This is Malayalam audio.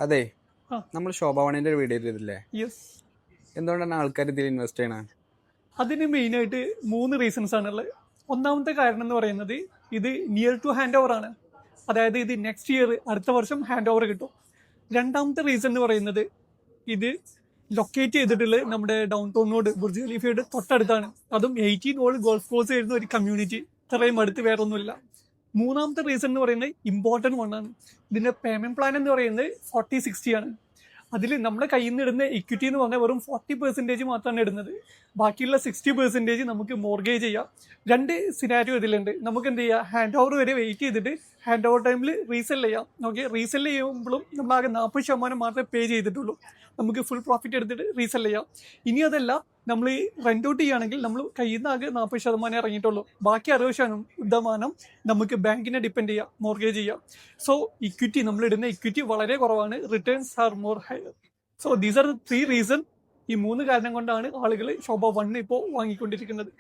അതെ, ആ നമ്മൾ ശോഭാവണിന്റെ ഒരു വീഡിയോ ചെയ്തില്ലേ? യെസ്. എന്തുകൊണ്ടാണ് ആൾക്കാർ ഇതിൽ ഇൻവെസ്റ്റ് ചെയ്യണത്? അതിന് മെയിനായിട്ട് 3 റീസൺസ് ആണുള്ളത്. ഒന്നാമത്തെ കാരണം എന്ന് പറയുന്നത് ഇത് നിയർ ടു ഹാൻഡ് ഓവർ ആണ്. അതായത് ഇത് നെക്സ്റ്റ് ഇയർ അടുത്ത വർഷം ഹാൻഡ് ഓവർ കിട്ടും. രണ്ടാമത്തെ റീസൺ എന്ന് പറയുന്നത് ഇത് ലൊക്കേറ്റ് ചെയ്തിട്ടുള്ളത് നമ്മുടെ ഡൗൺ ടൗൺ റോഡ് ബുർജ് ഖലീഫയുടെ തൊട്ടടുത്താണ്. അതും 18 ഓൾ ഗോൾഫ് കോഴ്സ് വരുന്ന ഒരു കമ്മ്യൂണിറ്റി. ഇത്രയും അടുത്ത് വേറെ ഒന്നുമില്ല. മൂന്നാമത്തെ റീസൺ എന്ന് പറയുന്നത് ഇമ്പോർട്ടൻറ്റ് വണ്ണാണ്. ഇതിന്റെ പേയ്മെന്റ് പ്ലാൻ എന്ന് പറയുന്നത് 40-60 ആണ്. അതിൽ നമ്മുടെ കയ്യിൽ നിന്ന് ഇടുന്ന ഇക്വിറ്റി എന്ന് പറഞ്ഞാൽ വെറും 40% മാത്രമാണ് ഇടുന്നത്. ബാക്കിയുള്ള 60% നമുക്ക് മോർഗേജ് ചെയ്യാം. 2 സിനാരിയോ ഇതിലുണ്ട്. നമുക്ക് എന്ത് ചെയ്യാം, ഹാൻഡ് ഓവർ വരെ വെയിറ്റ് ചെയ്തിട്ട് ഹാൻഡ് ഓവർ ടൈമിൽ റീസെൽ ചെയ്യാം. ഓക്കെ, റീസെൽ ചെയ്യുമ്പോഴും നമ്മൾ ആകെ 40% മാത്രമേ പേ ചെയ്തിട്ടുള്ളൂ. നമുക്ക് ഫുൾ പ്രോഫിറ്റ് എടുത്തിട്ട് റീസെൽ ചെയ്യാം. ഇനി അതല്ല, നമ്മൾ റെന്റ് ഔട്ട് ചെയ്യുകയാണെങ്കിൽ നമ്മൾ കയ്യിൽ നിന്ന് ആകെ 40% ഇറങ്ങിയിട്ടുള്ളൂ. ബാക്കി 60% നമുക്ക് ബാങ്കിനെ ഡിപ്പെൻഡ് ചെയ്യാം, മോർഗേജ് ചെയ്യാം. സോ ഇക്വിറ്റി, നമ്മൾ ഇടുന്ന ഇക്വിറ്റി വളരെ കുറവാണ്. Returns are more higher. So these are 3 reason. ഈ 3 കാരണം കൊണ്ടാണ് ആളുകൾ ശോഭ 1 ഇപ്പോൾ വാങ്ങിക്കൊണ്ടിരിക്കുന്നത്.